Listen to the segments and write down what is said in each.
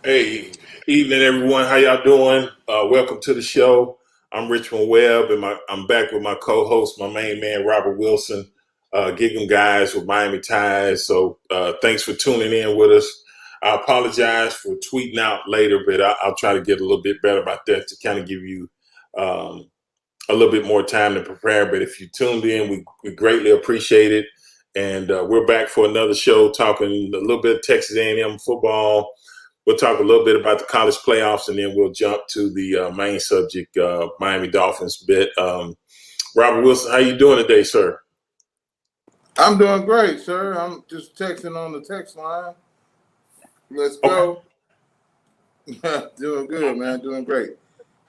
Hey, evening everyone. How y'all doing? Welcome to the show. I'm Richmond Webb, and I'm back with my co-host, my main man Robert Wilson, Gig 'em guys with Miami Ties. So thanks for tuning in with us. I apologize for tweeting out later, but I'll try to get a little bit better about that to kind of give you a little bit more time to prepare. But if you tuned in, we greatly appreciate it. And we're back for another show talking a little bit of Texas A&M football. We'll talk a little bit about the college playoffs, and then we'll jump to the main subject, Miami Dolphins bit. Robert Wilson, how you doing today, sir? I'm doing great, sir. I'm just texting on the text line. Let's go. Okay. Doing good, man. Doing great.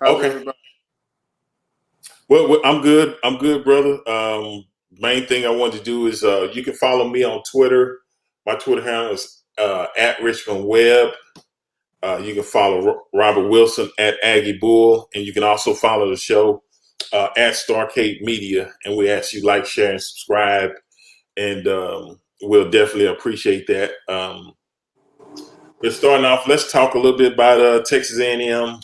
How's everybody? Well, I'm good. I'm good, brother. Main thing I wanted to do is you can follow me on Twitter. My Twitter handle is at Richmond Webb. You can follow Robert Wilson at Aggie Bull, and you can also follow the show at Starcade Media. And we ask you like, share, and subscribe, and we'll definitely appreciate that. We're starting off. Let's talk a little bit about Texas A&M.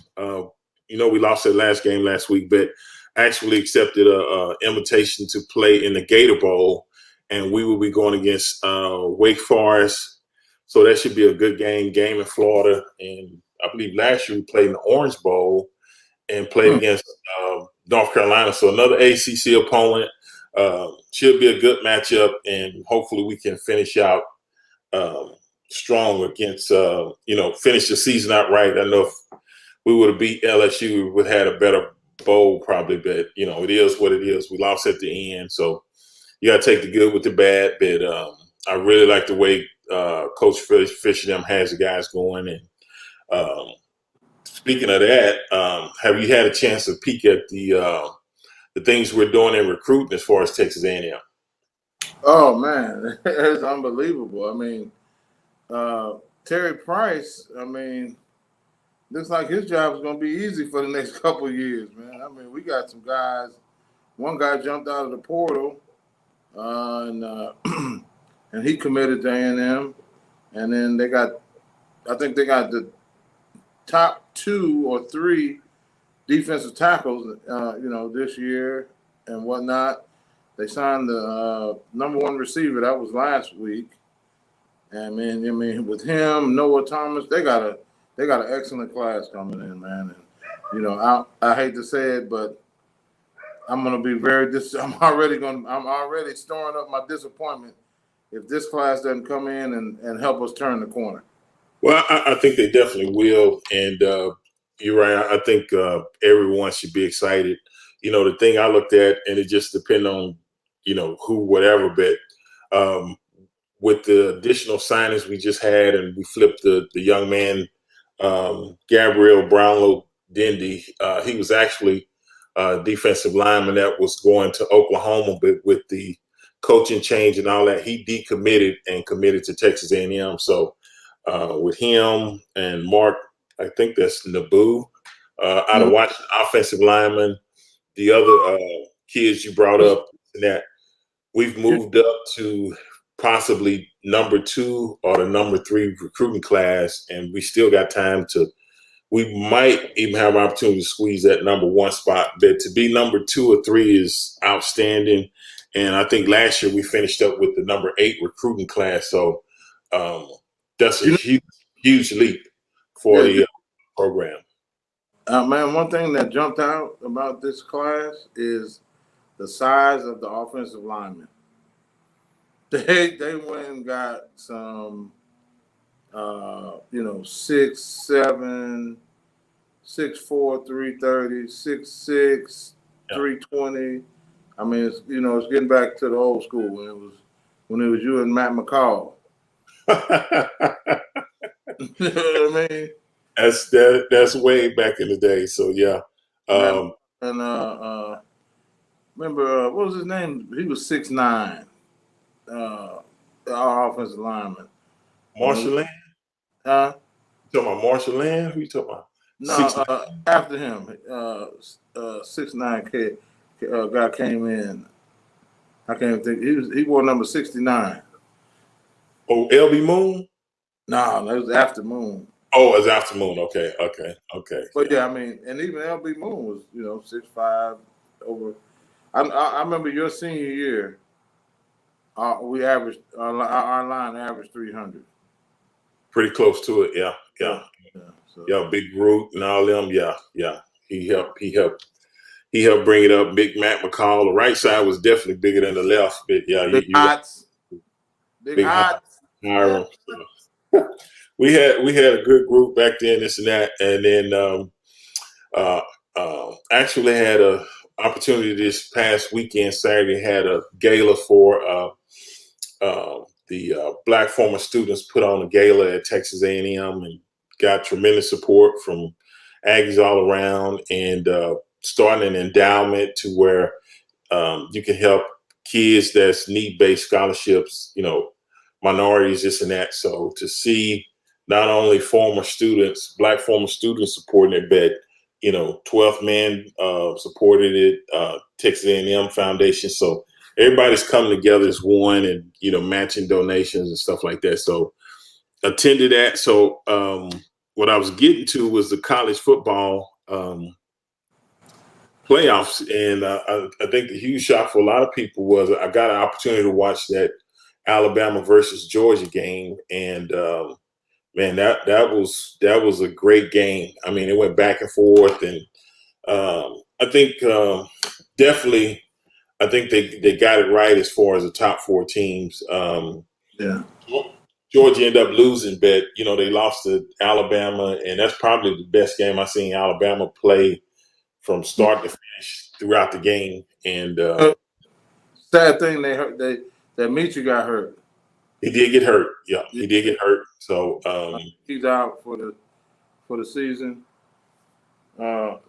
We lost that last game last week, but actually accepted an invitation to play in the Gator Bowl, and we will be going against Wake Forest. So that should be a good game in Florida. And I believe last year we played in the Orange Bowl and played against North Carolina. So another ACC opponent. Should be a good matchup, and hopefully we can finish out strong against, finish the season out right. I know if we would have beat LSU, we would have had a better bowl probably, but, it is what it is. We lost at the end. So you got to take the good with the bad. But I really like the way Coach Fisher them has the guys going. And speaking of that, have you had a chance to peek at the things we're doing in recruiting as far as Texas A&M? Oh man, it's unbelievable. I mean, Terry Price. I mean, looks like his job is going to be easy for the next couple of years, man. I mean, we got some guys. One guy jumped out of the portal, and he committed to A&M. And then I think they got the top 2 or 3 defensive tackles, this year and whatnot. They signed the number 1 receiver. That was last week. And I mean, with him, Noah Thomas, they got an excellent class coming in, man. And I hate to say it, but I'm gonna be I'm already storing up my disappointment if this class doesn't come in and help us turn the corner. Well, I think they definitely will, and you're right. I think everyone should be excited. The thing I looked at, and it just depends on, who, whatever, but with the additional signings we just had, and we flipped the young man, Gabriel Brownlow Dindy. He was actually a defensive lineman that was going to Oklahoma, but with the coaching change and all that, he decommitted and committed to Texas A&M. So with him and Mark, I think that's Naboo, out of Washington, offensive lineman. The other kids you brought up, that we've moved up to possibly number 2 or the number 3 recruiting class, and we still got time to. We might even have an opportunity to squeeze that number 1 spot, but to be number 2 or 3 is outstanding. And I think last year we finished up with the number 8 recruiting class, so that's a huge leap for the program. Man, one thing that jumped out about this class is the size of the offensive linemen. They went and got some, 6'7", 6'4", 330, 6'6", 320. I mean, it's getting back to the old school when it was you and Matt McCall. You know what I mean? That's way back in the day. So yeah. Remember what was his name? He was 6'9". Our offensive lineman. Marshall Land? Huh? You talking about Marshall Land? Who you talking about? No, after him, 6'9" kid guy came in. I can't think. He wore number 69. Oh, LB Moon? No, that was after Moon. Oh, it's after Moon. Okay. But yeah, I mean, and even LB Moon was 6'5" over. I remember your senior year. We averaged our line averaged 300. Pretty close to it. Yeah. So. Yeah. Big Groot and all them. Yeah. He helped bring it up. Big Matt McCall. The right side was definitely bigger than the left. But yeah, Big you got Hots. Big Hots. Hiram. We had a good group back then, this and that, and then actually had a opportunity this past weekend, Saturday, had a gala for the black former students put on a gala at Texas A&M and got tremendous support from Aggies all around, and starting an endowment to where you can help kids that's need-based scholarships, minorities, this and that. So to see not only black former students supporting it, but 12th Man supported it, Texas A&M Foundation. So everybody's coming together as one, and matching donations and stuff like that. So attended that. So what I was getting to was the college football playoffs, and I think the huge shock for a lot of people was I got an opportunity to watch that Alabama versus Georgia game, and man, that was a great game. I mean, it went back and forth, and I think definitely, I think they got it right as far as the top four teams. Yeah. Georgia ended up losing, but they lost to Alabama, and that's probably the best game I've seen Alabama play from start to finish throughout the game. And sad thing, that Michi got hurt. He did get hurt. Yeah, he did get hurt. So he's out for the season. I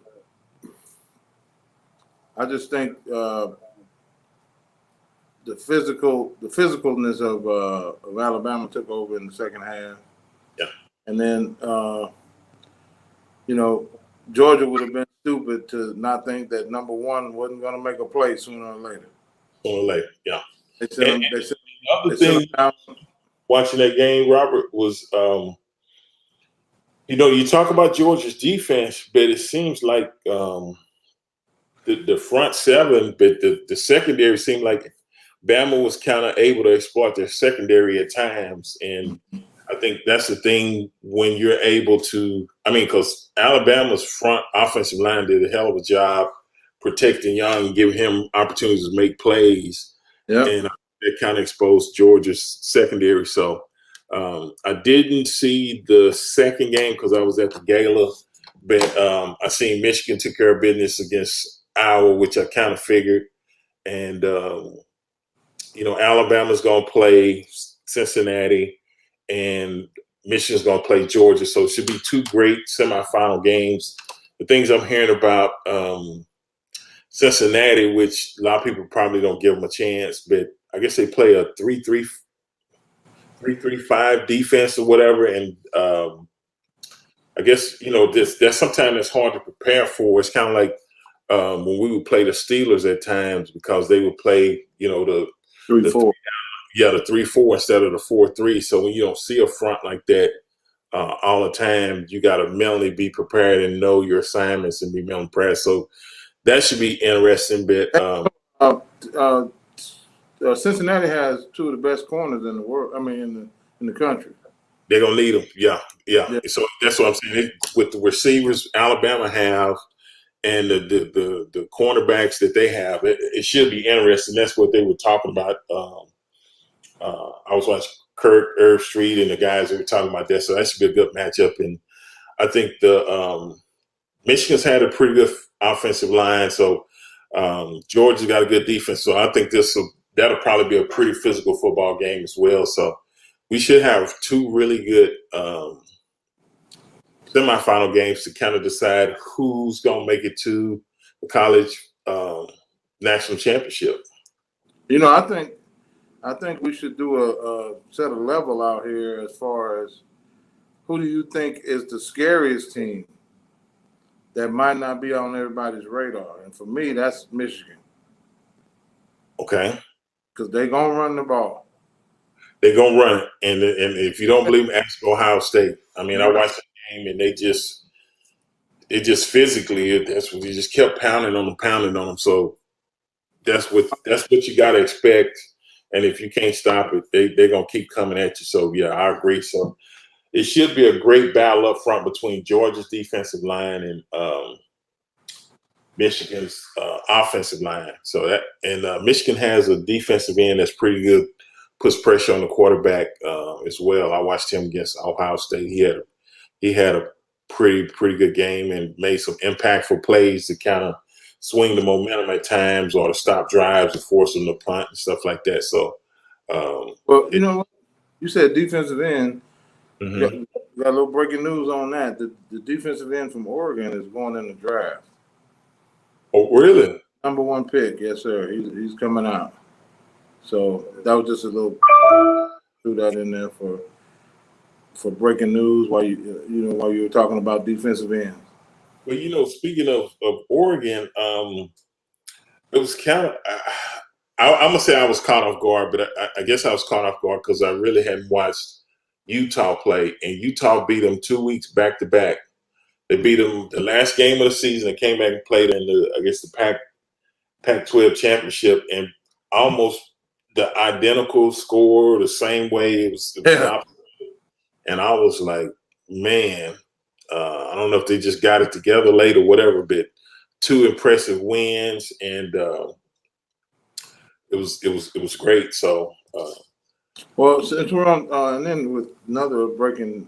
just think the physicalness of Alabama took over in the second half. Yeah, and then Georgia would have been stupid to not think that number one wasn't going to make a play sooner or later. Yeah. They sent him down. Watching that game, Robert, was you talk about Georgia's defense, but it seems like the front seven, but the secondary seemed like Bama was kind of able to exploit their secondary at times. And I think that's the thing when you're able to, because Alabama's front offensive line did a hell of a job protecting Young and giving him opportunities to make plays. Yeah. And it kind of exposed Georgia's secondary. So I didn't see the second game because I was at the gala, but I seen Michigan took care of business against Iowa, which I kind of figured. And, Alabama's going to play Cincinnati and Michigan's going to play Georgia. So it should be two great semifinal games. The things I'm hearing about Cincinnati, which a lot of people probably don't give them a chance, but I guess they play a 3-3-5 defense or whatever. And I guess, that's sometimes that's hard to prepare for. It's kind of like when we would play the Steelers at times because they would play, the 3-4. The 3-4 instead of the 4-3. So when you don't see a front like that all the time, you got to mentally be prepared and know your assignments and be mentally prepared. So that should be interesting. But Cincinnati has two of the best corners in the world. In the country. They're gonna need them. Yeah. So that's what I'm saying. With the receivers Alabama have and the cornerbacks that they have, it should be interesting. That's what they were talking about. I was watching Kurt Street and the guys that were talking about that. So that should be a good matchup. And I think the Michigan's had a pretty good offensive line. So Georgia's got a good defense. So I think that'll probably be a pretty physical football game as well. So we should have two really good semifinal games to kind of decide who's going to make it to the college national championship. I think we should do a set a level out here as far as who do you think is the scariest team that might not be on everybody's radar? And for me, that's Michigan. Okay. Because they're going to run the ball. They're going to run it. And if you don't believe me, ask Ohio State. I watched the game, and they just physically, that's what they just kept pounding on them. So that's what you got to expect. And if you can't stop it, they're gonna keep coming at you. So yeah, I agree. So it should be a great battle up front between Georgia's defensive line and Michigan's offensive line. So Michigan has a defensive end that's pretty good, puts pressure on the quarterback as well. I watched him against Ohio State. He had a pretty good game and made some impactful plays to kind of swing the momentum at times or to stop drives and force them to punt and stuff like that. So, well, you know what? You said defensive end. Mm-hmm. Got a little breaking news on that. The defensive end from Oregon is going in the draft. Oh, really? Number 1 pick, yes, sir. He's coming out. So that was just a little threw that in there for breaking news while you were talking about defensive ends. Well, speaking of Oregon, it was kind of. I'm gonna say I was caught off guard, but I guess I was caught off guard because I really hadn't watched Utah play, and Utah beat them 2 weeks back to back. They beat them the last game of the season. They came back and played in the Pac-12 championship, and almost the identical score, the same way. It was opposite. And I was like, man, I don't know if they just got it together late or whatever, but 2 impressive wins, and it was great. So, well, since we're on, and then with another breaking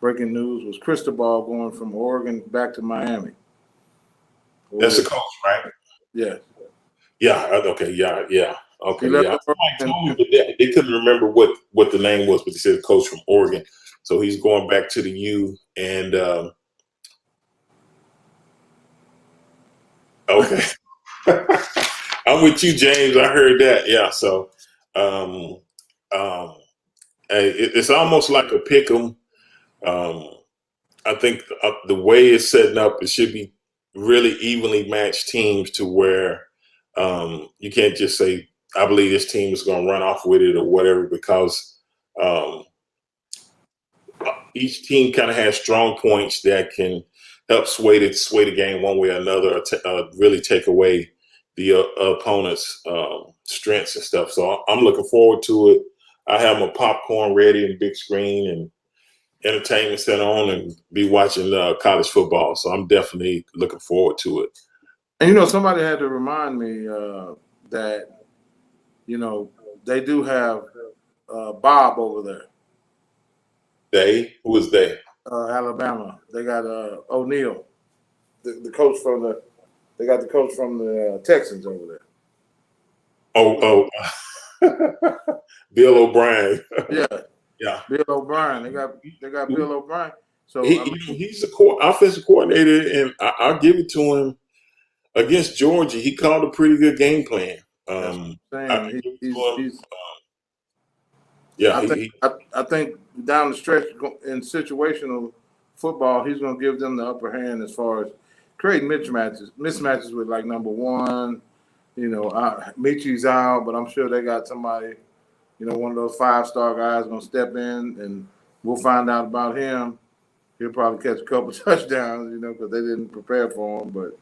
news was Cristobal going from Oregon back to Miami. That's the coach, right? Yeah. Yeah. Okay. Yeah. Okay. Yeah. Oregon, they couldn't remember what the name was, but they said the coach from Oregon. So he's going back to the U, and okay. I'm with you, James. I heard that. Yeah. So, it's almost like a pick 'em. I think the way it's setting up, it should be really evenly matched teams to where you can't just say, I believe this team is going to run off with it or whatever, because each team kind of has strong points that can help sway the game one way or another, or really take away the opponent's strengths and stuff. So I'm looking forward to it. I have my popcorn ready and big screen and entertainment set on and be watching college football. So I'm definitely looking forward to it. And, somebody had to remind me that, they do have Bob over there. They? Who is they? Alabama. They got O'Neal, the coach they got the coach from the Texans over there. Oh, Bill O'Brien. Yeah, Bill O'Brien. They got Bill O'Brien. So he's the offensive coordinator, and I'll give it to him. Against Georgia, he called a pretty good game plan. I think down the stretch in situational football, he's going to give them the upper hand as far as creating mismatches with like number 1. Michi's out, but I'm sure they got somebody. One of those 5-star guys going to step in, and we'll find out about him. He'll probably catch a couple touchdowns, because they didn't prepare for him. But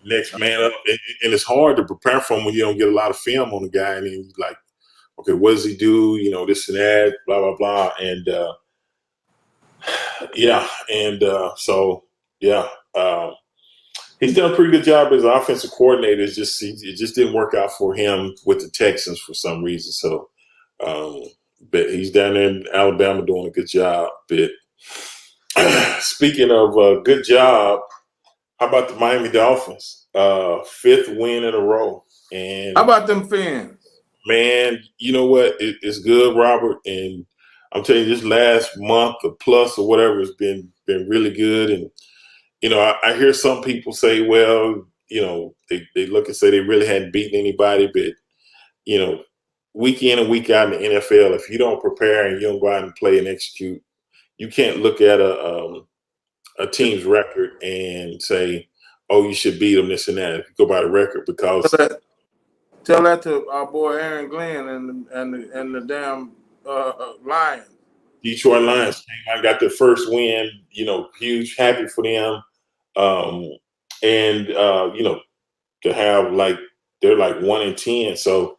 next man up, and it's hard to prepare for him when you don't get a lot of film on the guy, and then you're like, okay, what does he do? This and that, blah blah blah, and he's done a pretty good job as an offensive coordinator. It just didn't work out for him with the Texans for some reason. So. But he's down there in Alabama doing a good job. But speaking of a good job, how about the Miami Dolphins? 5th win in a row. And how about them fans? Man, you know what? It's good, Robert. And I'm telling you, this last month or plus or whatever has been really good. And I hear some people say, well, they look and say they really hadn't beaten anybody, but week in and week out in the NFL, if you don't prepare and you don't go out and play and execute, you can't look at a team's record and say, oh, you should beat them, this and that. If you go by the record, because tell that to our boy Aaron Glenn and the damn Lions. Detroit Lions came out, got their first win. Huge, happy for them. And to have they're like 1-10. So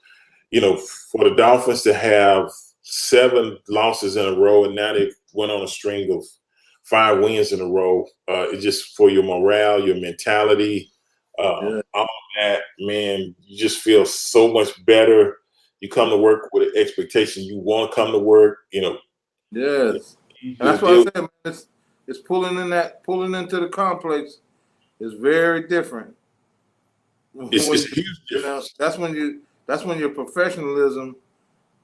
for the Dolphins to have 7 losses in a row, and now they went on a string of 5 wins in a row. It's just for your morale, your mentality, all that, man. You just feel so much better. You come to work with an expectation. You want to come to work. Yes, and that's what I said, man. It's pulling into the complex is very different. It's a huge difference. That's when your professionalism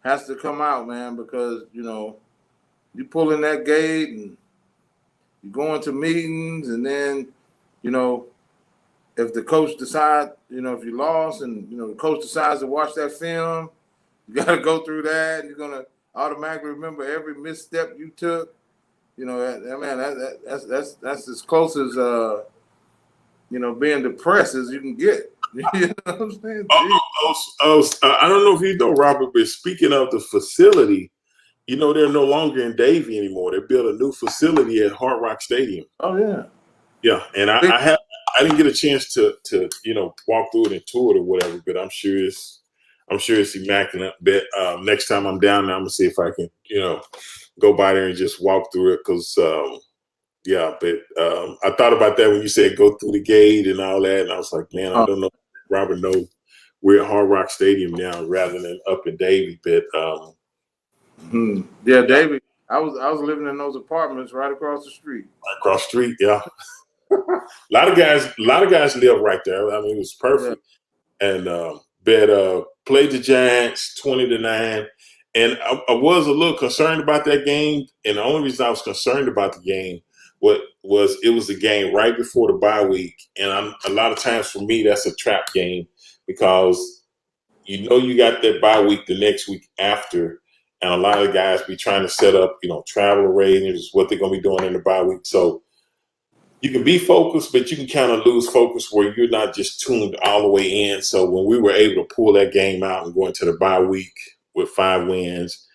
has to come out, man, because you pull in that gate and you go into meetings, and then if the coach decides, if you lost, and the coach decides to watch that film, you got to go through that. You're gonna automatically remember every misstep you took. That's as close as being depressed as you can get. You know what I'm saying? I don't know if you know, Robert, but speaking of the facility, they're no longer in Davie anymore. They built a new facility at Hard Rock Stadium. Oh yeah. Yeah, and I didn't get a chance to walk through it and tour it or whatever, but I'm sure it's immaculate. But next time I'm down there, I'm gonna see if I can go by there and just walk through it, because I thought about that when you said go through the gate and all that, and I was like, man, I don't know. Robert knows we're at Hard Rock Stadium now rather than up in Davie, but Davie. I was living in those apartments right across the street. Right across the street, yeah. A lot of guys live right there. I mean, it was perfect. Yeah. And played the Giants 20-9, and I was a little concerned about that game. And the only reason I was concerned about the game was it was the game right before the bye week, and a lot of times for me that's a trap game, because you got that bye week the next week after, and a lot of guys be trying to set up travel arrangements, what they're going to be doing in the bye week. So you can be focused, but you can kind of lose focus where you're not just tuned all the way in. So when we were able to pull that game out and go into the bye week with 5 wins,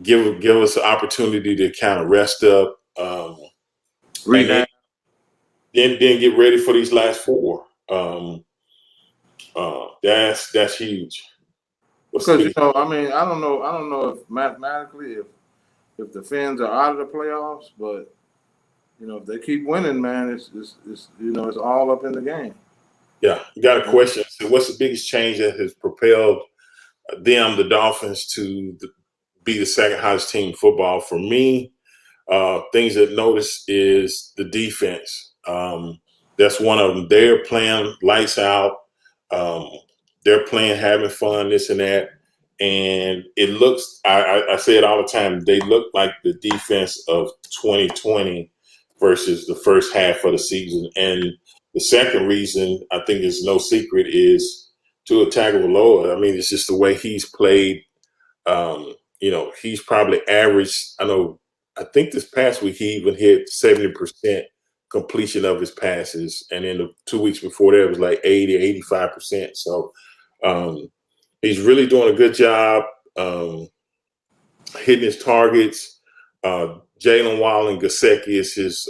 give us an opportunity to kind of rest up, and then get ready for these last 4. That's huge. Because I don't know if mathematically if the Fins are out of the playoffs, but if they keep winning, man, it's all up in the game. Yeah, you got a question. So what's the biggest change that has propelled the Dolphins, to be the second highest team in football? For me, things that notice is the defense. That's one of them. They're playing lights out. They're playing, having fun, this and that. And it looks, I say it all the time, they look like the defense of 2020 versus the first half of the season. And the second reason, I think is no secret, is Tua Tagovailoa. I mean, it's just the way he's played. He's probably averaged, I think this past week he even hit 70% completion of his passes. And in the 2 weeks before that, it was like 80, 85%. So he's really doing a good job hitting his targets. Jalen, Waddle, and Gesicki is his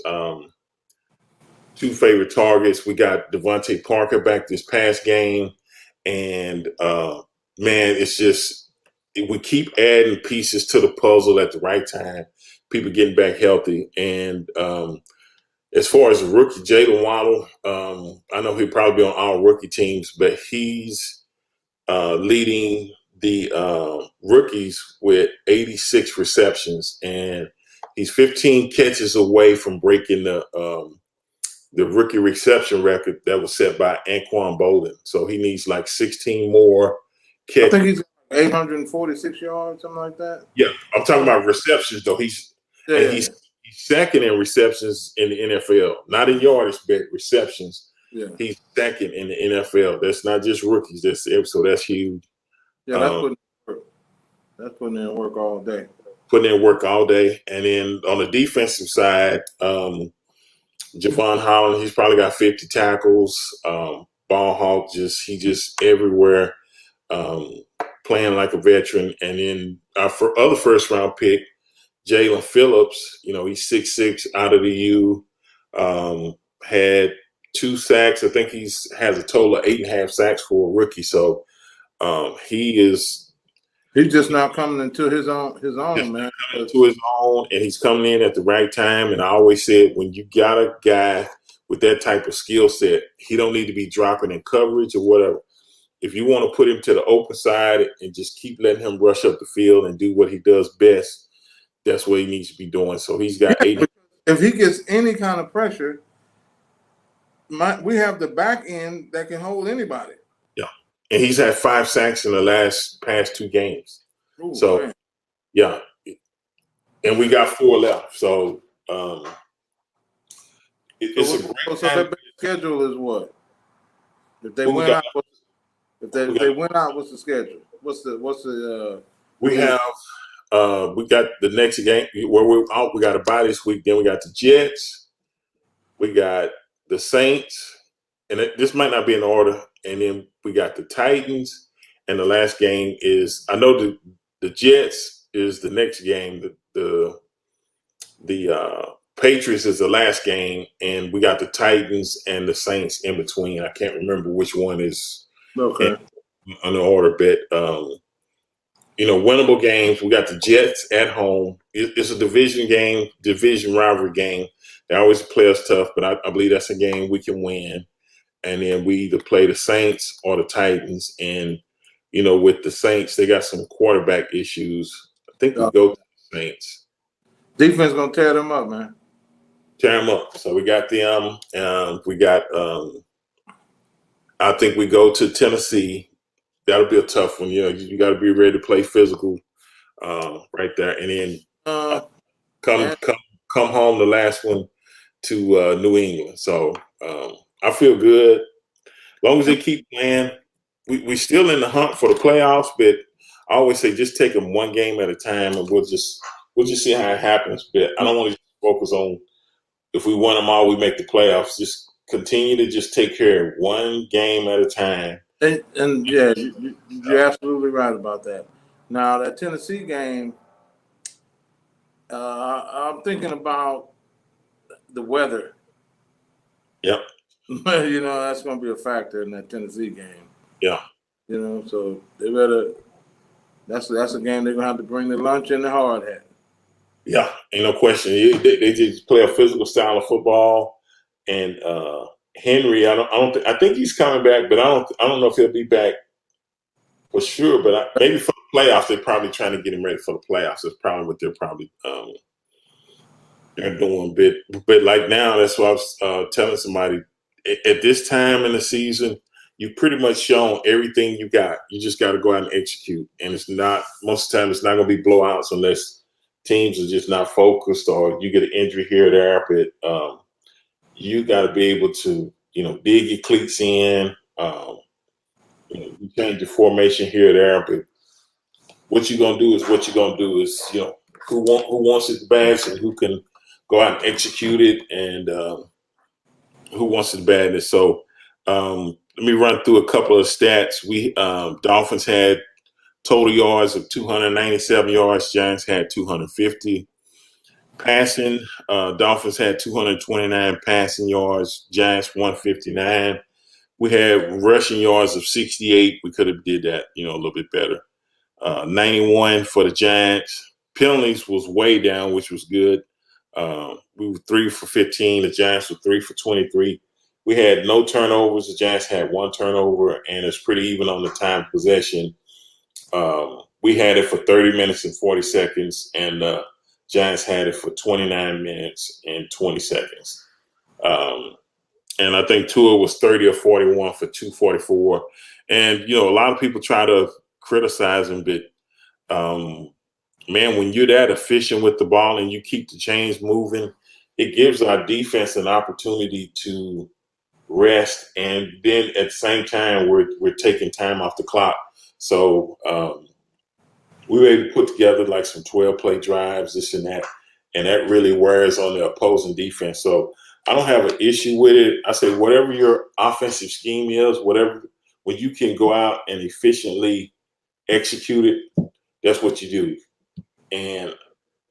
2 favorite targets. We got Devontae Parker back this past game. And, man, it's just we keep adding pieces to the puzzle at the right time. People getting back healthy. And as far as rookie Jalen Waddle, I know he'll probably be on all rookie teams, but he's leading the rookies with 86 receptions, and he's 15 catches away from breaking the rookie reception record that was set by Anquan Bolden. So he needs like 16 more catches. I think he's 846 yards, something like that. Yeah, I'm talking about receptions though. He's second in receptions in the NFL, not in yardage, but receptions. Yeah. He's second in the NFL. That's not just rookies. So that's huge. Yeah, that's putting in work all day. Putting in work all day. And then on the defensive side, Javon Holland, he's probably got 50 tackles. Ball hawk, he just everywhere, playing like a veteran. And then our other first round pick, Jalen Phillips, he's 6'6" out of the U. Had 2 sacks. I think has a total of 8.5 sacks for a rookie. So he's just not coming into his own, man. coming to his own, and he's coming in at the right time. And I always said, when you got a guy with that type of skill set, he don't need to be dropping in coverage or whatever. If you want to put him to the open side and just keep letting him rush up the field and do what he does best, that's what he needs to be doing. So he's got 8. If he gets any kind of pressure, we have the back end that can hold anybody. Yeah. And he's had 5 sacks in the past 2 games. Ooh, so, man. Yeah. And we got 4 left. So it's a great so their schedule is what? If they win out, if they win out, what's the schedule? What's the we have we got the next game where we're out. We got a bye this week. Then we got the Jets. We got the Saints, and this might not be in order. And then we got the Titans, and the last game is, I know the Jets is the next game. The Patriots is the last game, and we got the Titans and the Saints in between. I can't remember which one is okay on the order, but winnable games. We got the Jets at home. It's a division rivalry game. They always play us tough, but I believe that's a game we can win. And then we either play the Saints or the Titans. And, with the Saints, they got some quarterback issues. I think we go to the Saints. Defense going to tear them up, man. Tear them up. So we got them. We got, I think we go to Tennessee. That'll be a tough one. You got to be ready to play physical right there. And then come home the last one to New England. So I feel good. As long as they keep playing, we still in the hunt for the playoffs, but I always say just take them one game at a time, and we'll just see how it happens. But I don't want to focus on if we win them all, we make the playoffs. Just continue to just take care of one game at a time. And yeah, you're absolutely right about that. Now that Tennessee game, I'm thinking about the weather. Yep. That's going to be a factor in that Tennessee game. Yeah. So they better. That's a game they're going to have to bring the lunch and the hard hat. Yeah, ain't no question. They just play a physical style of football, and Henry, I think he's coming back, but I don't know if he'll be back for sure. But maybe for the playoffs, they're probably trying to get him ready for the playoffs. That's probably what they're probably they're doing. But like now, that's what I was telling somebody. At this time in the season, you've pretty much shown everything you got. You just got to go out and execute. And it's not, most of the time, it's not going to be blowouts unless teams are just not focused or you get an injury here or there. But you got to be able to, dig your cleats in. You change the formation here or there. But what you're going to do is who wants it the best and who can go out and execute it, and who wants it the badness. So let me run through a couple of stats. We Dolphins had total yards of 297 yards. Giants had 250. Passing, Dolphins had 229 passing yards. Giants 159. We had rushing yards of 68. We could have did that, a little bit better. 91 for the Giants. Penalties was way down, which was good. We were 3 for 15. The Giants were 3 for 23. We had no turnovers. The Giants had 1 turnover, and it's pretty even on the time possession. We had it for 30 minutes and 40 seconds, and the Giants had it for 29 minutes and 20 seconds. And I think Tua was 30 or 41 for 244. And, a lot of people try to criticize him, but, man, when you're that efficient with the ball and you keep the chains moving, it gives our defense an opportunity to rest, and then at the same time we're taking time off the clock. So we were able to put together like some 12-play drives, this and that really wears on the opposing defense. So I don't have an issue with it. I say whatever your offensive scheme is, when you can go out and efficiently execute it, that's what you do. And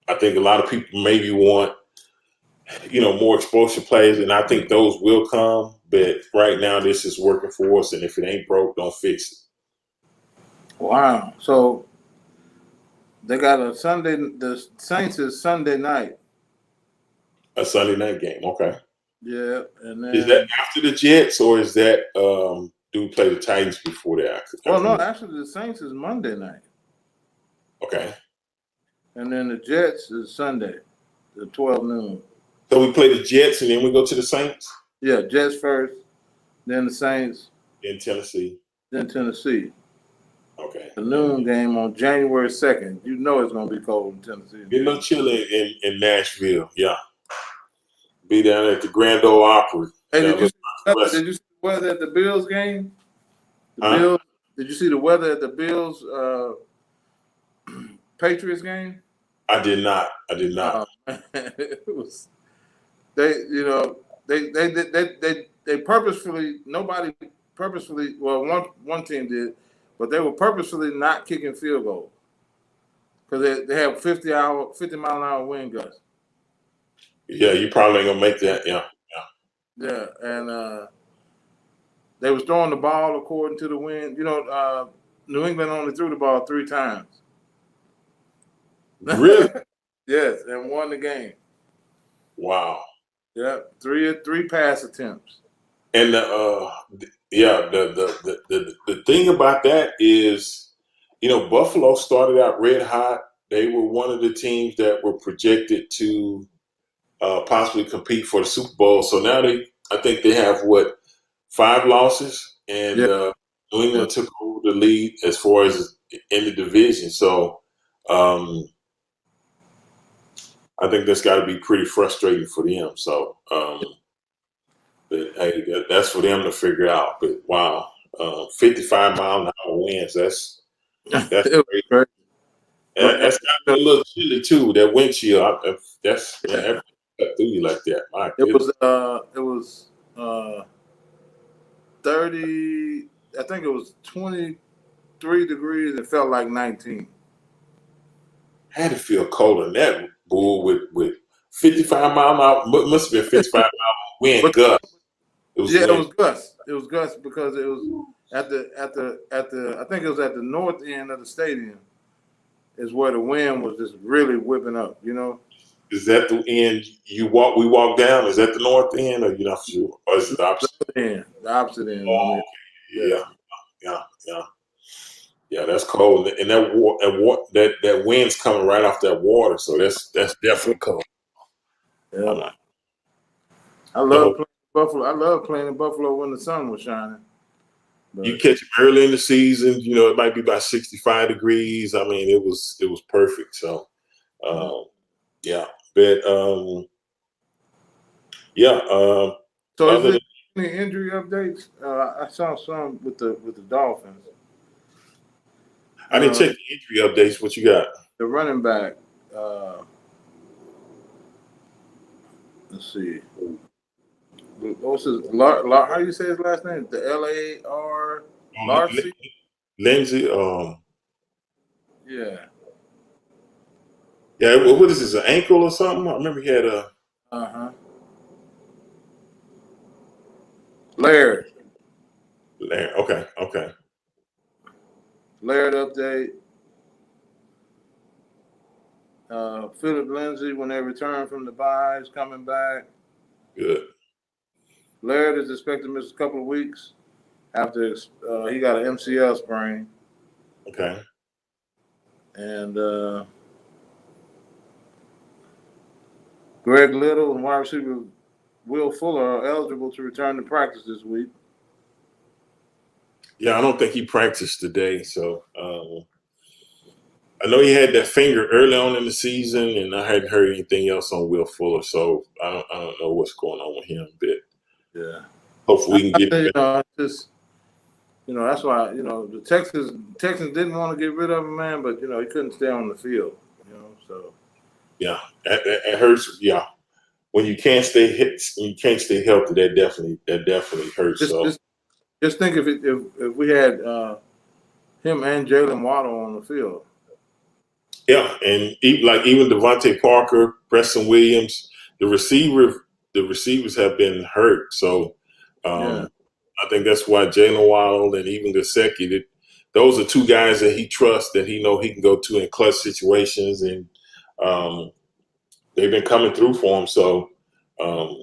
I think a lot of people maybe want, more exposure plays, and I think those will come. But right now, this is working for us, and if it ain't broke, don't fix it. Wow. So they got a Sunday. The Saints is Sunday night. A Sunday night game, okay. Yeah, and Is that then after the Jets, or is that do we play the Titans before that? no, actually the Saints is Monday night, Okay. and then the Jets is Sunday, the 12 noon. So we play the Jets, and then we go to the Saints Yeah, Jets first, then the Saints, in Tennessee. then Tennessee. Okay. The noon game on January 2nd. You know it's gonna be cold in Tennessee. Get a little chilly in Nashville. Yeah. Be down at the Grand Ole Opry. Hey, Yeah, did you see the weather at the Bills game? Bills. Did you see the weather at the Bills Patriots game? I did not. It was they purposefully one team did, but they were purposefully not kicking field goals because they have 50-mile-an-hour wind gusts. Yeah, you probably ain't gonna make that. Yeah. Yeah, and they was throwing the ball according to the wind. New England only threw the ball 3 times. Really? Yes, and won the game. Wow. Yeah, three pass attempts. And the thing about that is, Buffalo started out red hot. They were one of the teams that were projected to possibly compete for the Super Bowl. So now I think they have 5 losses, and Yeah. New England took over the lead as far as in the division. So I think that's got to be pretty frustrating for them. So, but hey, that's for them to figure out. But wow, 55-mile-an-hour winds. That's crazy. Great. That's got to be a little chilly too. That wind chill. That's man, that through you like that. My goodness. It was 30. I think it was 23 degrees. It felt like 19. Had to feel colder than that, bull, with 55-mile-an-hour. Must have been 55-mile wind gust. It was gust. It was gust because it was at the I think it was at the north end of the stadium is where the wind was just really whipping up. Is that the end we walk down? Is that the north end, or you not sure? Or is it the opposite? The opposite end. Oh, okay. Yeah. That's cold, and that wind's coming right off that water, so that's definitely cold. Yeah. I love playing Buffalo. I love playing in Buffalo when the sun was shining. But you catch them early in the season. It might be about 65 degrees. I mean, it was perfect. So, yeah. But yeah. So is there any injury updates? I saw some with the Dolphins. I didn't check the injury updates. What you got? The running back. Let's see. What's his? How do you say his last name? The L-A-R. Larcy. Lindsay. Yeah. Yeah. What is this? An ankle or something? I remember he had a. Laird. Okay. Laird update. Philip Lindsay, when they return from the bye, is coming back. Good. Laird is expected to miss a couple of weeks after he got an MCL sprain. Okay. And Greg Little and wide receiver Will Fuller are eligible to return to practice this week. Yeah, I don't think he practiced today. So I know he had that finger early on in the season, and I hadn't heard anything else on Will Fuller. So I don't know what's going on with him. But yeah, hopefully we can get it. That's why the Texans didn't want to get rid of him, man, but he couldn't stay on the field. So yeah, it hurts. Yeah, when you can't stay healthy, that definitely hurts. Just think if we had him and Jalen Waddle on the field. Yeah, and even Devontae Parker, Preston Williams, the receivers have been hurt. So Yeah. um, I think that's why Jalen Waddle and even Gesicki, those are two guys that he trusts, that he know he can go to in clutch situations, and um, they've been coming through for him. So um,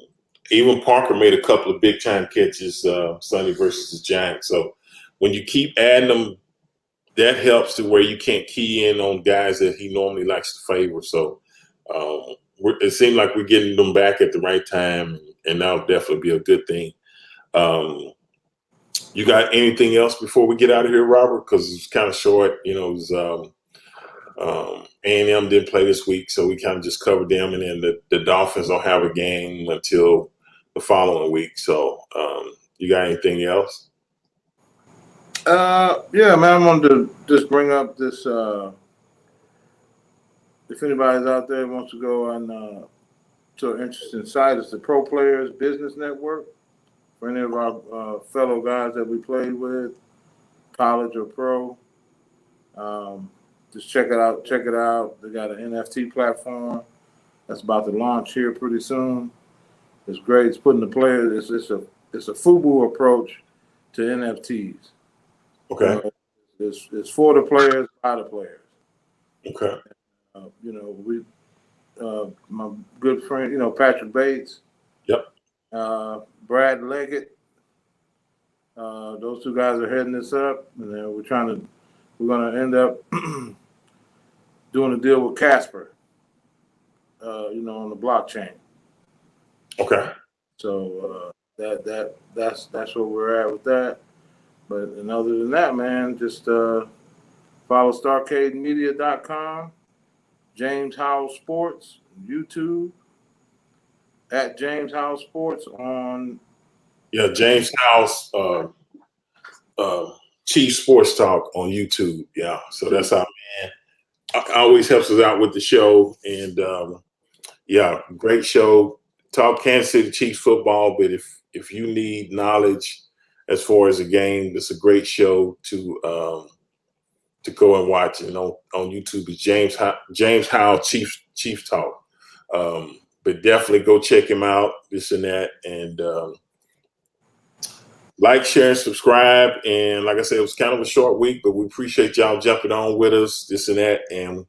even Parker made a couple of big time catches Sunday versus the Giants. So when you keep adding them, that helps to where you can't key in on guys that he normally likes to favor. So it seems like we're getting them back at the right time, and that'll definitely be a good thing. Um, you got anything else before we get out of here, Robert? Because it's kind of short. It was A&M didn't play this week, so we kind of just covered them, and then the Dolphins don't have a game until the following week. So you got anything else? Yeah, man, I wanted to just bring up this. If anybody's out there wants to go on to an interesting site, it's the Pro Players Business Network. For any of our fellow guys that we played with, college or pro, just check it out. Check it out. They got an NFT platform that's about to launch here pretty soon. It's great. It's putting the players. It's a FUBU approach to NFTs. Okay. It's for the players, by the players. Okay. We my good friend, Patrick Bates. Yep. Brad Leggett. Those two guys are heading this up, and then we're going to end up doing a deal with Casper, on the blockchain. Okay. So that's where we're at with that. But and other than that, man, just follow StarcadeMedia.com, James Howell Sports, YouTube, at James Howell Sports on. Yeah, James House, Chief Sports Talk on YouTube. Yeah, so that's how man always helps us out with the show, and yeah, great show. Talk Kansas City Chiefs football, but if you need knowledge as far as the game, it's a great show to go and watch. And on YouTube is James Howell Chief Talk. But definitely go check him out. This and that, and like, share, and subscribe. And like I said, it was kind of a short week, but we appreciate y'all jumping on with us. This and that, and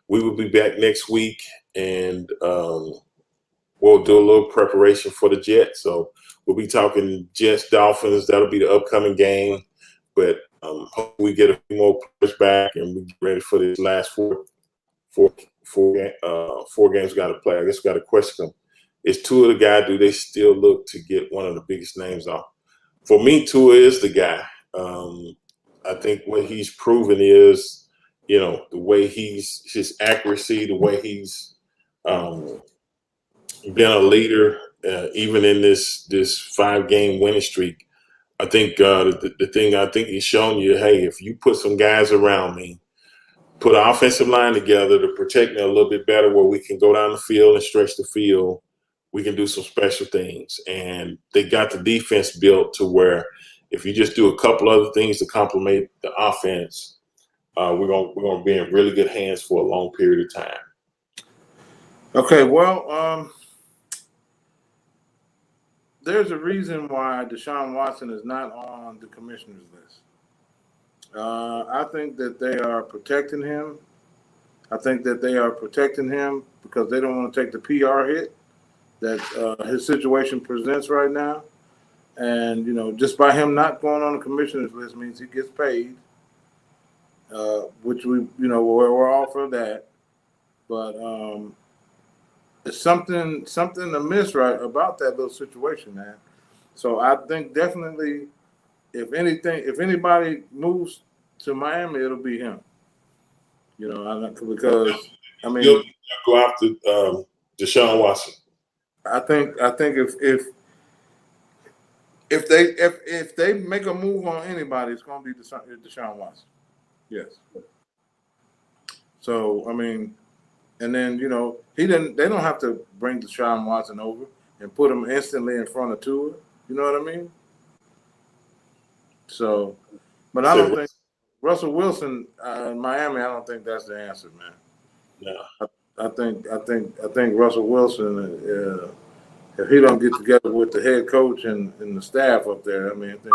we will be back next week, and we'll do a little preparation for the Jets. So we'll be talking Jets, Dolphins. That'll be the upcoming game. But hopefully we get a few more players back and we get ready for this last four games we got to play. I guess we got a question. Is Tua the guy? Do they still look to get one of the biggest names off? For me, Tua is the guy. I think what he's proven is, the way his accuracy, the way he's been a leader, even in this 5-game winning streak. I think the thing I think he's shown you, hey, if you put some guys around me, put an offensive line together to protect me a little bit better, where we can go down the field and stretch the field, we can do some special things. And they got the defense built to where if you just do a couple other things to complement the offense, we're gonna be in really good hands for a long period of time. Okay, well, there's a reason why Deshaun Watson is not on the commissioner's list. I think that they are protecting him. I think that they are protecting him because they don't want to take the PR hit that his situation presents right now. And, just by him not going on the commissioner's list means he gets paid, which we're all for that. But there's something amiss right about that little situation, man. So I think definitely, if anybody moves to Miami, it'll be him. Because I mean, You'll go after Deshaun Watson. I think if they make a move on anybody, it's going to be Deshaun Watson. Yes. So I mean, and then they don't have to bring Deshaun Watson over and put him instantly in front of Tua. You know what I mean? So, but I don't think Russell Wilson in Miami. I don't think that's the answer, man. No. I think Russell Wilson, if he don't get together with the head coach and the staff up there, I mean, I think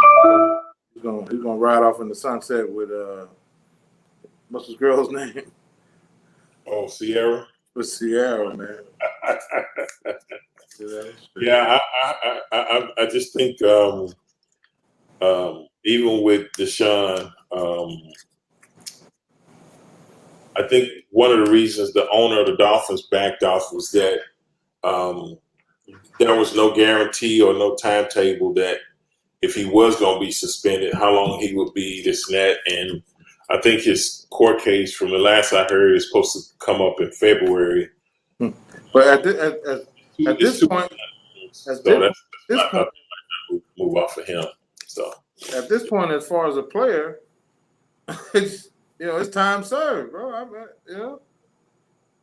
he's gonna ride off in the sunset with what's his girl's name? Oh, Sierra. With Sierra, man. Yeah, I just think even with Deshaun, I think one of the reasons the owner of the Dolphins backed off was that there was no guarantee or no timetable that if he was going to be suspended, how long he would be, this and that. And I think his court case, from the last I heard, is supposed to come up in February. But at this point, move off of him. So at this point, as far as a player, it's it's time served, bro.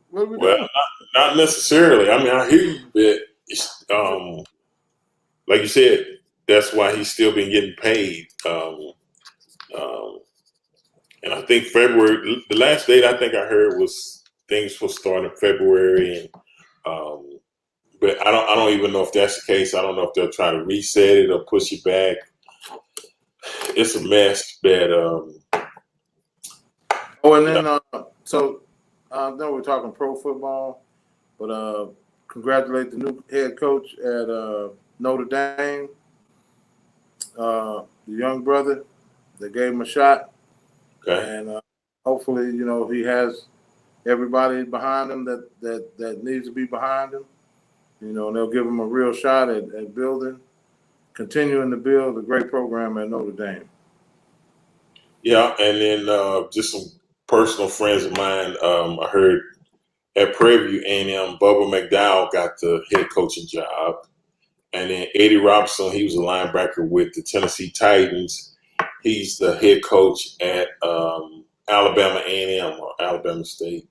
What are we doing? Not necessarily. I mean, I hear you, but like you said, that's why he's still been getting paid. And I think February, the last date I think I heard was things will start in February, and but I don't even know if that's the case. I don't know if they'll try to reset it or push it back. It's a mess, but and then so I know we're talking pro football, but congratulate the new head coach at Notre Dame, the young brother. They gave him a shot, and hopefully, he has everybody behind him that needs to be behind him. And they'll give him a real shot at continuing to build a great program at Notre Dame. Yeah, and then just some personal friends of mine. I heard at Prairie View A&M, Bubba McDowell got the head coaching job. And then Eddie Robinson, he was a linebacker with the Tennessee Titans. He's the head coach at Alabama A&M or Alabama State.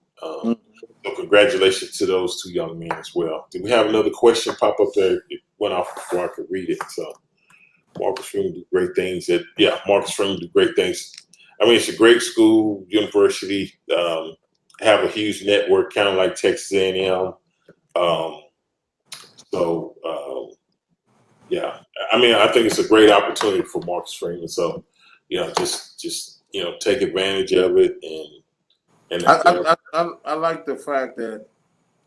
So congratulations to those two young men as well. Did we have another question pop up there? It went off before I could read it. So Marcus Freeman do great things. Marcus Freeman do great things. I mean, it's a great school, university. Have a huge network, kind of like Texas A&M. I mean, I think it's a great opportunity for Marcus Freeman. So, just take advantage of it. And I like the fact that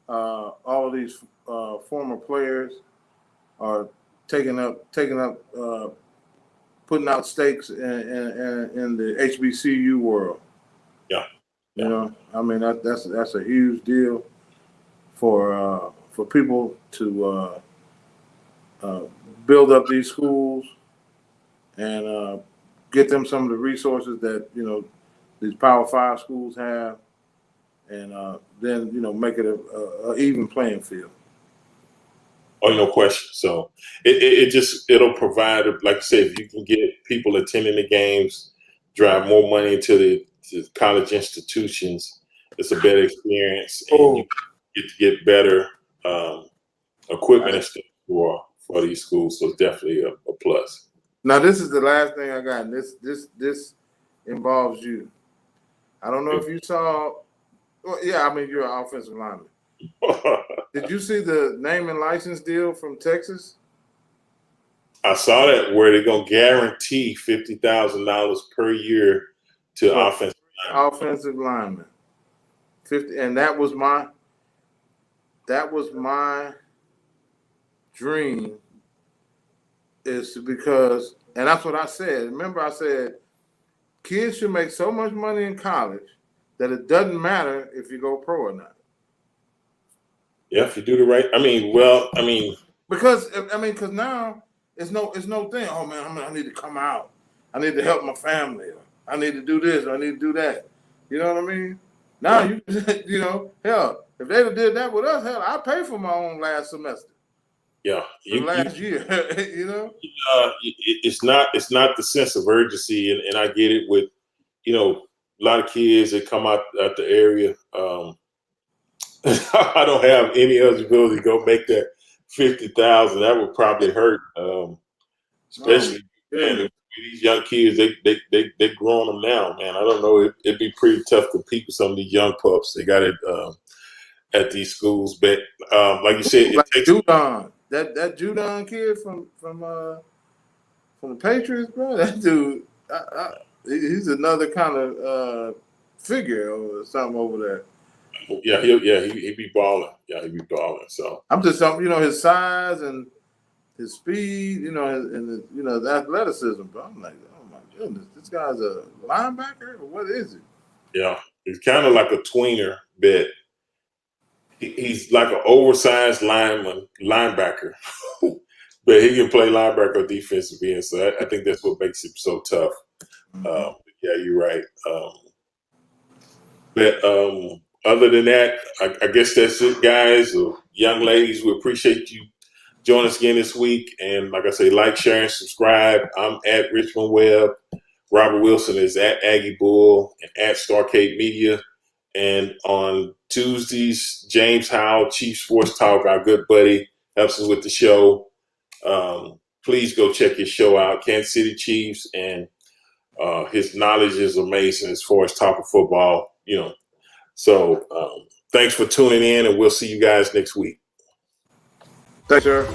all of these former players are taking up putting out stakes in the HBCU world. Yeah. I mean that's a huge deal for people to build up these schools and get them some of the resources that these Power 5 schools have, and then make it a even playing field. Oh, no question. So it'll provide, like I said, if you can get people attending the games, drive more money into the college institutions, it's a better experience, and you get better equipment and stuff for these schools. So it's definitely a plus. Now, this is the last thing I got. And this involves you. I don't know if you saw. Well, yeah, I mean you're an offensive lineman. Did you see the name and license deal from Texas? I saw that where they're gonna guarantee $50,000 per year to offensive linemen. 50, and that was my dream. Is because, and that's what I said. Remember, I said kids should make so much money in college that it doesn't matter if you go pro or not. Yeah, if you do the right. Because now it's no thing. Oh man, I need to come out. I need to help my family. I need to do this. I need to do that. You know what I mean? Now hell, if they'd have did that with us, hell, I pay for my own last semester. Yeah, last year. It's not the sense of urgency, and I get it with a lot of kids that come out the area. I don't have any eligibility to go make that $50,000. That would probably hurt, especially these young kids, they growing them now, man. I don't know. It'd be pretty tough to compete with some of these young pups. They got it at these schools, but like you said, it Like takes. Judon, that Judon kid from the Patriots, bro. That dude, he's another kind of figure or something over there. Yeah, he be balling. Yeah, he be balling. So I'm just talking, his size and his speed, the athleticism, bro. I'm like, oh my goodness, this guy's a linebacker or what is it? yeah, he's kind of like a tweener, but he's like an oversized linebacker, but he can play linebacker or defensive end. So I think that's what makes him so tough. Yeah, you're right. But other than that, I guess that's it, guys. Young ladies, we appreciate you joining us again this week. And like I say, like, share, and subscribe. I'm at Richmond Webb. Robert Wilson is at Aggie Bull and at Starcade Media. And on Tuesdays, James Howell, Chief Sports Talk, our good buddy, helps us with the show. Please go check his show out, Kansas City Chiefs, and his knowledge is amazing as far as talking football, So thanks for tuning in, and we'll see you guys next week. Thanks, sir.